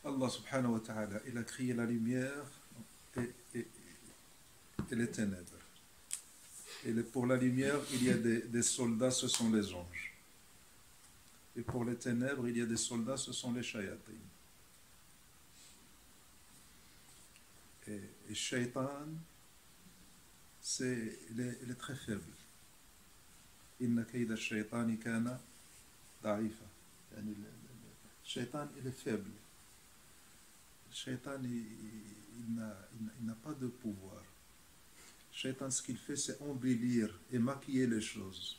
Allah subhanahu wa ta'ala, il a créé la lumière et les ténèbres. Et pour la lumière, il y a des soldats, ce sont les anges. Et pour les ténèbres, il y a des soldats, ce sont les shayatin. Et shaitan, il est très faible. Inna kayda shaitani kana da'ifa. Le shaitan, il est faible. Le shaitan, il n'a pas de pouvoir. Le shaitan, ce qu'il fait, c'est embellir et maquiller les choses.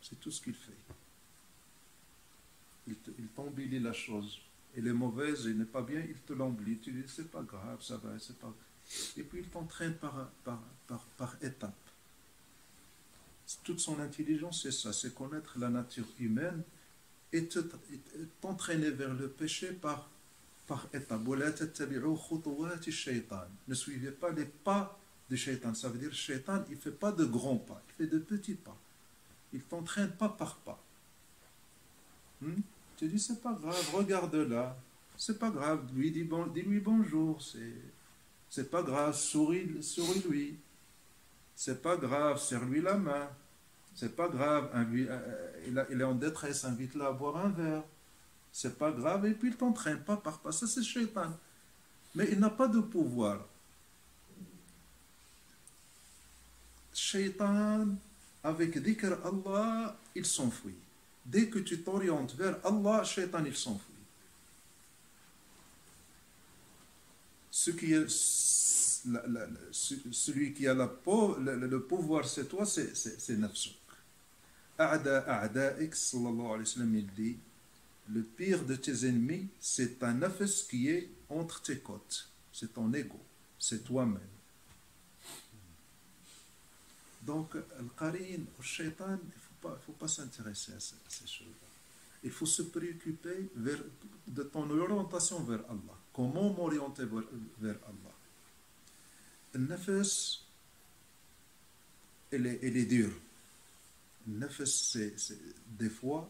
C'est tout ce qu'il fait. Il t'embellit la chose. Elle est mauvaise, elle n'est pas bien, il te l'embellit. Tu dis, c'est pas grave, ça va, c'est pas... Et puis il t'entraîne par étapes. Toute son intelligence, c'est ça, c'est connaître la nature humaine et t'entraîner vers le péché par étapes. Ne suivez pas les pas du shaitan. Ça veut dire que le shaitan, il ne fait pas de grands pas, il fait de petits pas. Il t'entraîne pas par pas. Tu dis, c'est pas grave, regarde là. C'est pas grave, dis-lui bonjour. C'est pas grave, souris-lui. C'est pas grave, serre-lui la main. C'est pas grave, il est en détresse, invite-le à boire un verre. C'est pas grave, et puis il t'entraîne pas par pas. Ça, c'est shaitan. Mais il n'a pas de pouvoir. Shaitan, avec dhikr Allah, il s'enfuit. Dès que tu t'orientes vers Allah, shaitan, il s'enfuit. Celui qui a le pouvoir, c'est toi, c'est nafsuk. A'da'ik, sallallahu alayhi wa sallam, il dit, le pire de tes ennemis, c'est un nafs qui est entre tes côtes. C'est ton ego, c'est toi-même. Donc, al-qarin, le shaitan, il ne faut pas s'intéresser à ces choses-là. Il faut se préoccuper de ton orientation vers Allah. Comment m'orienter vers Allah? Le nafs, elle est dure. Le nafs, des fois,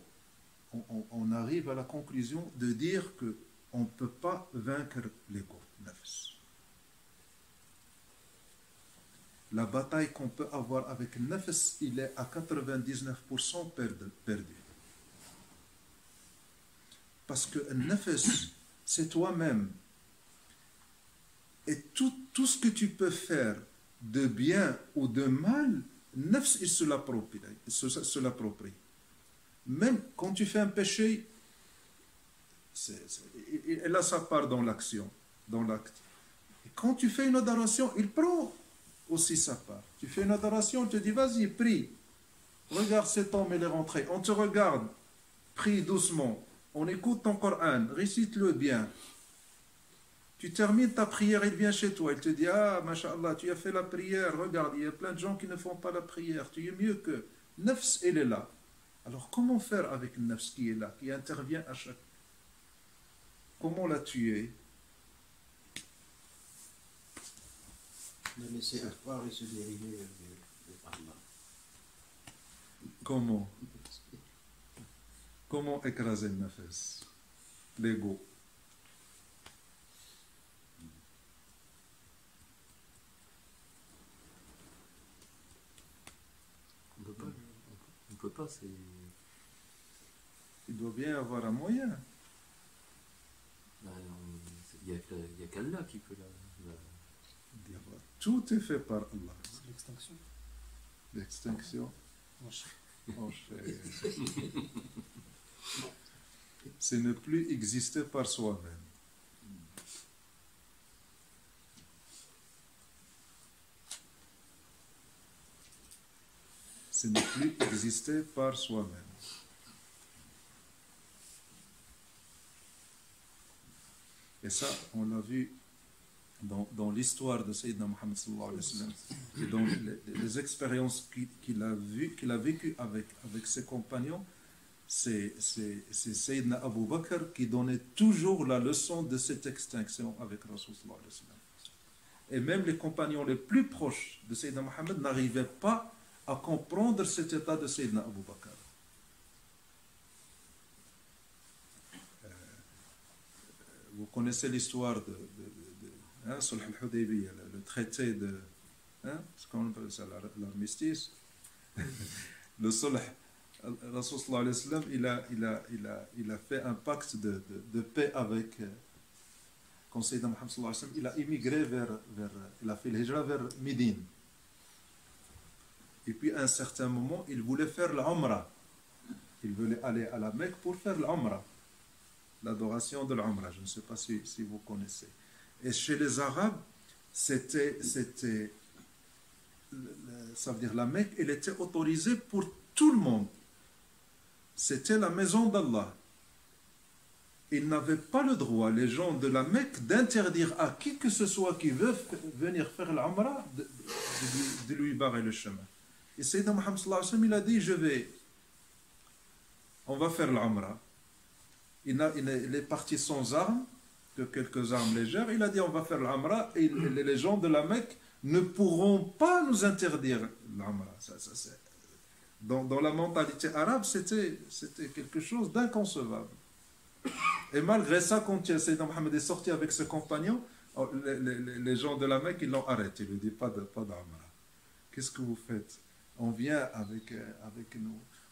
on arrive à la conclusion de dire qu'on ne peut pas vaincre l'ego, nafs. La bataille qu'on peut avoir avec le nafs, il est à 99% perdu. Parce que le nafs, c'est toi-même. Et tout ce que tu peux faire de bien ou de mal, le nafs, il se l'approprie. Même quand tu fais un péché, elle a sa part dans l'action, dans l'acte. Et quand tu fais une adoration, il prend aussi sa part. Tu fais une adoration, on te dit, vas-y, prie. Regarde cet homme, il est rentré. On te regarde, prie doucement. On écoute ton Coran, récite-le bien. Tu termines ta prière, il vient chez toi. Il te dit, ah, masha'Allah, tu as fait la prière. Regarde, il y a plein de gens qui ne font pas la prière. Tu es mieux que. Nafs, elle est là. Alors, comment faire avec le nafs qui est là, qui intervient à chaque... Comment la tuer? Le laisser asseoir et se dériver de Allah. Comment? Comment écraser le nafs? L'ego. On ne peut pas, c'est... Il doit bien avoir un moyen. Il n'y a qu'Allah qui peut la... Tout est fait par Allah. C'est l'extinction. L'extinction. C'est ne plus exister par soi-même. C'est ne plus exister par soi-même. Et ça, on l'a vu dans l'histoire de Sayyidina Muhammad sallallahu alayhi wa sallam, et dans les expériences qu'il a vécues avec ses compagnons. c'est Sayyidina Abu Bakr qui donnait toujours la leçon de cette extinction avec Rasul sallallahu alayhi wa sallam. Et même les compagnons les plus proches de Sayyidina Mohammed n'arrivaient pas à comprendre cet état de Sayyidina Abu Bakr. Vous connaissez l'histoire de Sulh al-Hudaybiyah, le traité de ce qu'on appelle ça, l'armistice. Le Sulh, Rasul sallallahu alayhi wa sallam, il a fait un pacte de paix avec quand Sayyidina Muhammad sallallahu alayhi wa sallam, il a immigré il a fait l'hijra vers Médine. Et puis à un certain moment, il voulait faire l'Umrah. Il voulait aller à la Mecque pour faire l'Umrah, l'adoration de l'Umrah. Je ne sais pas si vous connaissez. Et chez les Arabes, c'était ça veut dire la Mecque, elle était autorisée pour tout le monde. C'était la maison d'Allah. Ils n'avaient pas le droit, les gens de la Mecque, d'interdire à qui que ce soit qui veut venir faire l'Umrah de lui barrer le chemin. Et Sayyidina Muhammad sallallahu alayhi wa sallam, il a dit, on va faire l'Umrah. Il est parti sans armes, que quelques armes légères. Il a dit, on va faire l'Umrah, et les gens de la Mecque ne pourront pas nous interdire l'Umrah. Dans la mentalité arabe, c'était quelque chose d'inconcevable. Et malgré ça, quand Sayyidina Mohammed est sorti avec ses compagnons, les gens de la Mecque, ils l'ont arrêté. Ils lui ont dit, pas d'Umrah. Qu'est-ce que vous faites? On vient avec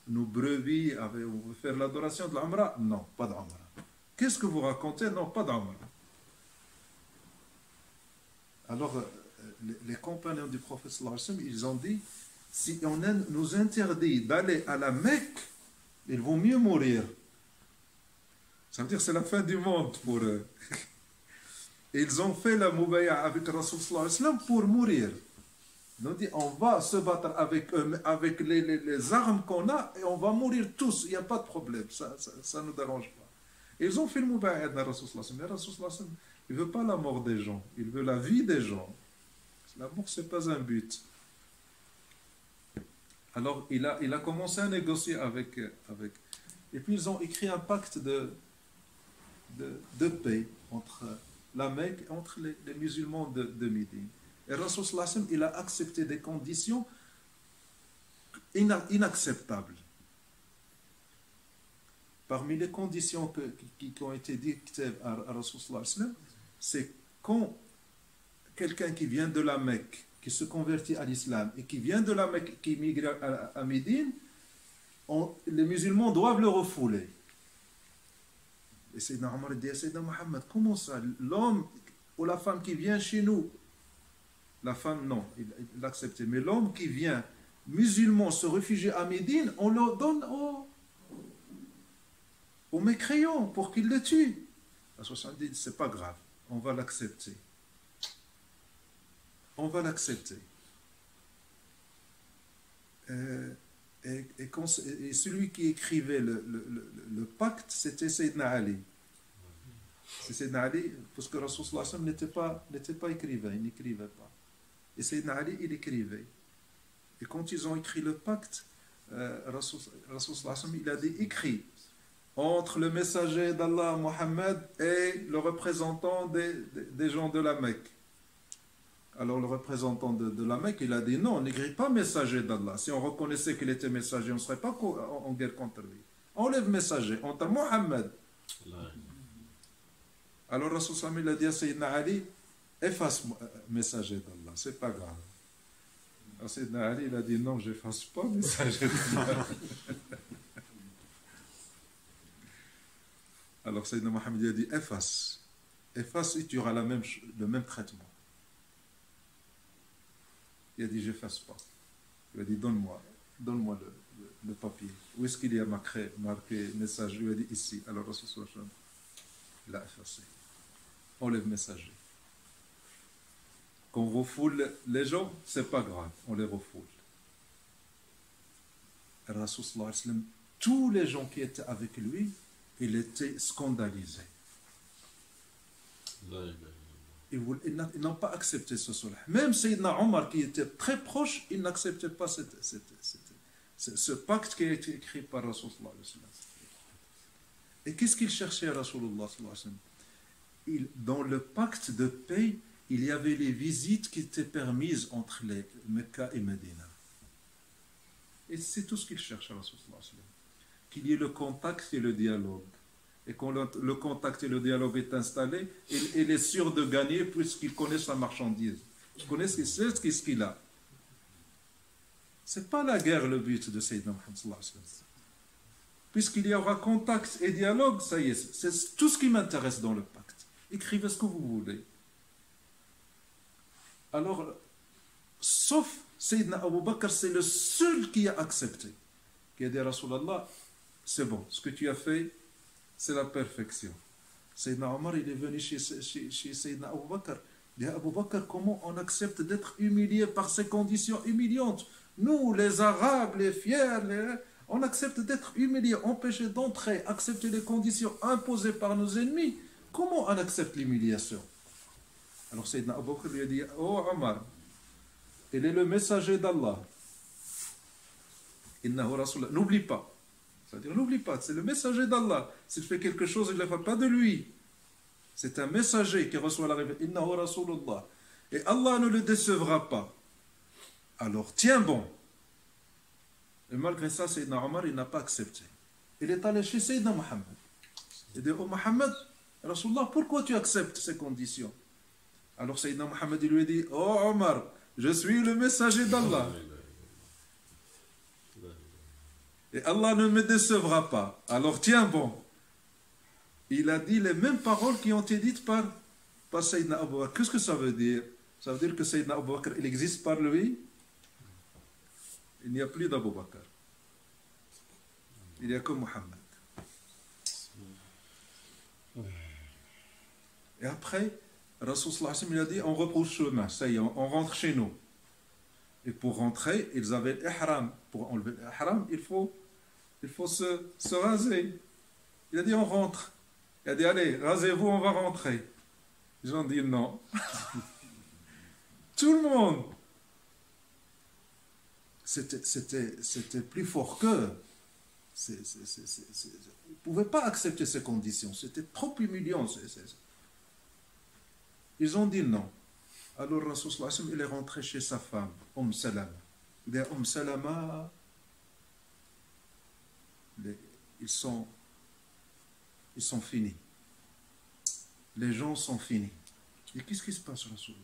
nos brebis, on veut faire l'adoration de l'Umrah? Non, pas d'Umrah. Qu'est-ce que vous racontez? Non, pas d'Umrah. Alors, les compagnons du prophète sallallahu alayhi wa sallam, ils ont dit, si on nous interdit d'aller à la Mecque, il vaut mieux mourir. Ça veut dire que c'est la fin du monde pour eux. Et ils ont fait la mubaya avec Rasul sallallahu alayhi wa sallam pour mourir. Ils ont dit, on va se battre avec eux, avec les armes qu'on a, et on va mourir tous, il n'y a pas de problème, ça ne nous dérange pas. Et ils ont fait le mubaya avec Rasul sallallahu alayhi wa sallam. Mais Rasul sallallahu alayhi wa sallam, il ne veut pas la mort des gens, il veut la vie des gens. La mort, ce n'est pas un but. Alors, il a commencé à négocier avec. Et puis, ils ont écrit un pacte de paix entre la Mecque et entre les musulmans de Médine. Et Rasul sallallahu alayhi wa sallam, il a accepté des conditions inacceptables. Parmi les conditions qui ont été dictées à Rasul sallallahu alayhi wa sallam, c'est quand quelqu'un qui vient de la Mecque, qui se convertit à l'islam, et qui vient de la Mecque, qui migre à Médine, les musulmans doivent le refouler. Et Sayyidina Omar dit à Sayyidina Mohammed, comment ça? L'homme ou la femme qui vient chez nous, la femme non, il l'acceptait, mais l'homme qui vient, musulman, se réfugier à Médine, on le donne aux mécréants pour qu'ils le tuent. La 70, c'est pas grave, on va l'accepter. On va l'accepter. Et celui qui écrivait le pacte, c'était Sayyidina Ali. C'est Sayyidina Ali, parce que Rasul sallallahu alayhi wa sallam n'était pas écrivain, il n'écrivait pas. Et Sayyidina Ali, il écrivait. Et quand ils ont écrit le pacte, Rasul sallallahu alayhi wa sallam, il a dit écrit entre le messager d'Allah, Mohammed, et le représentant des gens de la Mecque. Alors le représentant de la Mecque, il a dit non, on n'écrit pas messager d'Allah. Si on reconnaissait qu'il était messager, on ne serait pas en guerre contre lui. Enlève messager, entre Mohammed. Alors Rasul sallallahu alayhi wa sallam, il a dit à Sayyidina Ali, efface messager d'Allah, c'est pas grave. Alors Sayyidina Ali, il a dit non, j'efface pas messager d'Allah. Alors Sayyidina Mohammed, il a dit efface et tu auras le même traitement. Il a dit, je n'efface pas. Il a dit, donne-moi le papier. Où est-ce qu'il y a marqué message? Il a dit, ici. Alors, Rasul sallallahu alayhi wa sallam, il a effacé. Enlève messager. Quand on refoule les gens, ce n'est pas grave, on les refoule. Rasul sallallahu alayhi wa sallam, tous les gens qui étaient avec lui, ils étaient scandalisés. Ils n'ont pas accepté ce sulh. Même Sayyidina Omar, qui était très proche, il n'acceptait pas C'est ce pacte qui a été écrit par Rasulullah sallallahu alayhi wa sallam. Et qu'est-ce qu'il cherchait à Rasulullah sallallahu alayhi wa sallam? Dans le pacte de paix, il y avait les visites qui étaient permises entre les Mecca et Médina. Et c'est tout ce qu'il cherche à Rasulullah sallallahu alayhi wa sallam. Qu'il y ait le contact et le dialogue. Et quand le contact et le dialogue est installé, il est sûr de gagner puisqu'il connaît sa marchandise. Il connaît ce qu'il a. Ce n'est pas la guerre le but de Sayyidina Muhammad sallallahu alayhi wa sallam. Puisqu'il y aura contact et dialogue, ça y est, c'est tout ce qui m'intéresse dans le pacte. Écrivez ce que vous voulez. Alors, sauf Sayyidina Abu Bakr, c'est le seul qui a accepté. Qui a dit à Rasulallah, c'est bon, ce que tu as fait, c'est la perfection. Sayyidina Omar, il est venu chez Sayyidina Abu Bakr. Il dit, Abu Bakr, comment on accepte d'être humilié par ces conditions humiliantes? Nous, les Arabes, les fiers, on accepte d'être humilié, empêché d'entrer, accepter les conditions imposées par nos ennemis. Comment on accepte l'humiliation? Alors Sayyidina Abu Bakr lui a dit, oh Omar, il est le messager d'Allah. Innahu Rasulullah. N'oublie pas. C'est-à-dire, n'oublie pas, c'est le messager d'Allah. S'il fait quelque chose, il ne le fait pas de lui. C'est un messager qui reçoit la révélation. Innahu Rasulullah. Et Allah ne le décevra pas. Alors, tiens bon. Et malgré ça, Sayyidina Omar, il n'a pas accepté. Il est allé chez Sayyidina Muhammad. Il dit, oh Muhammad, Rasulullah, pourquoi tu acceptes ces conditions? Alors Sayyidina Muhammad, il lui a dit, oh Omar, je suis le messager d'Allah. Et Allah ne me décevra pas. Alors tiens bon. Il a dit les mêmes paroles qui ont été dites par Sayyidina Abu Bakr. Qu'est-ce que ça veut dire? Ça veut dire que Sayyidina Abu Bakr, il existe par lui. Il n'y a plus d'Abu Bakr. Il n'y a que Muhammad. Et après, Rasul sallallahu alayhi wa sallam, il a dit, on repousse chemin, ça y est, on rentre chez nous. Et pour rentrer, ils avaient l'ihram. Pour enlever l'ihram, il faut se raser. Il a dit, on rentre. Il a dit, allez, rasez-vous, on va rentrer. Ils ont dit non. Tout le monde. C'était plus fort qu'eux. Ils ne pouvaient pas accepter ces conditions. C'était trop humiliant. Ils ont dit non. Alors Rasul sallallahu alayhi wa sallam, il est rentré chez sa femme, Salama. Il dit à Salama, ils sont finis. Les gens sont finis. Et qu'est-ce qui se passe, Rasulullah?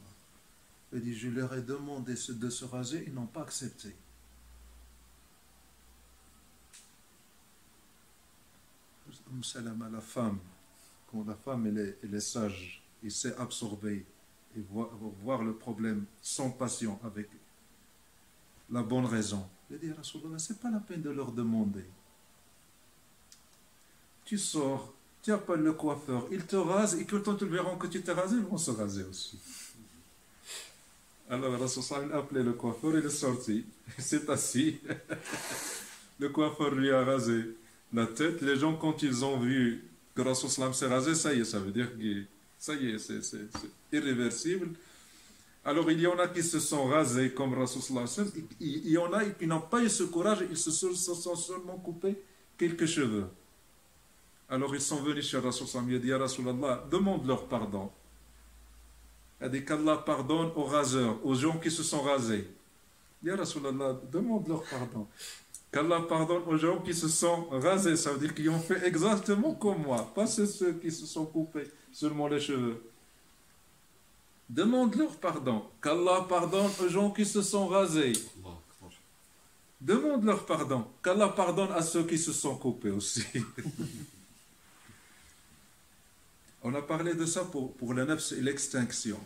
Il dit, je leur ai demandé de se raser, ils n'ont pas accepté. Salama, la femme, quand la femme elle est sage, il sait absorber et voir le problème sans passion, avec la bonne raison. Il dit, Rasulullah, ce n'est pas la peine de leur demander. Tu sors, tu appelles le coiffeur, il te rase, et quand ils verront que tu t'es rasé, ils vont se raser aussi. Alors Rasulullah a appelé le coiffeur, il est sorti, il s'est assis. Le coiffeur lui a rasé la tête. Les gens, quand ils ont vu que Rasulullah s'est rasé, ça y est, ça veut dire que ça y est, c'est irréversible. Alors il y en a qui se sont rasés comme Rasulullah. Il y en a qui n'ont pas eu ce courage, ils se sont seulement coupés quelques cheveux. Alors ils sont venus chez Rasulullah, il a dit à Rasulullah, demande leur pardon. Il a dit qu'Allah pardonne aux raseurs, aux gens qui se sont rasés. Il dit à Rasulullah, demande leur pardon. Qu'Allah pardonne aux gens qui se sont rasés, ça veut dire qu'ils ont fait exactement comme moi, pas ceux qui se sont coupés seulement les cheveux. Demande leur pardon. Qu'Allah pardonne aux gens qui se sont rasés. Demande leur pardon. Qu'Allah pardonne à ceux qui se sont coupés aussi. On a parlé de ça pour la nafs et l'extinction.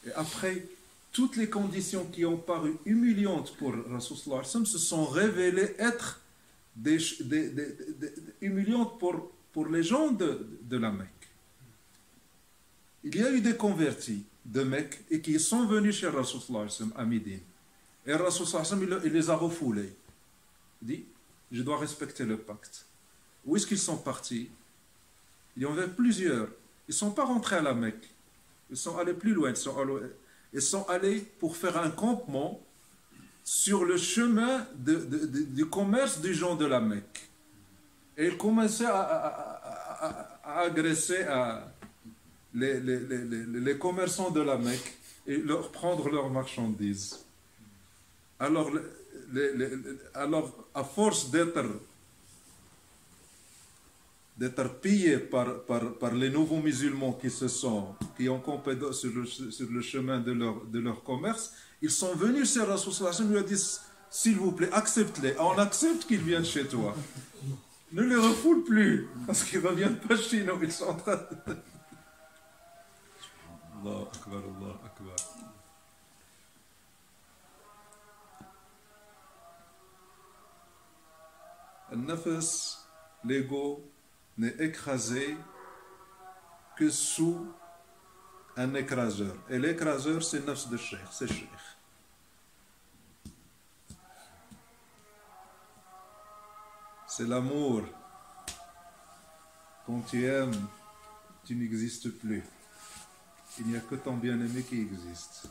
Et après, toutes les conditions qui ont paru humiliantes pour Rasulullah se sont révélées être humiliantes pour les gens de la Mecque. Il y a eu des convertis de Mecque et qui sont venus chez Rasulullah à Médine. Et Rasulullah il les a refoulés. Il dit, je dois respecter le pacte. Où est-ce qu'ils sont partis? Il y en avait plusieurs. Ils ne sont pas rentrés à la Mecque. Ils sont allés plus loin. Ils sont allés pour faire un campement sur le chemin du commerce des gens de la Mecque. Et il commençait à agresser les commerçants de la Mecque et leur prendre leurs marchandises. Alors, à force d'être pillés par les nouveaux musulmans qui ont campé sur le chemin de leur commerce, ils sont venus sur Rasul sallallahu alayhi wa sallam et lui ont dit, s'il vous plaît, accepte-les. On accepte qu'ils viennent chez toi. Ne les refoule plus, parce qu'ils ne reviennent pas chez nous. Ils sont en train de... Allah akbar, Allah akbar. Al-nafs, l'ego, n'est écrasé que sous un écraseur. Et l'écraseur, c'est nafs de cheikh, c'est cheikh. C'est l'amour. Quand tu aimes, tu n'existes plus. Il n'y a que ton bien-aimé qui existe.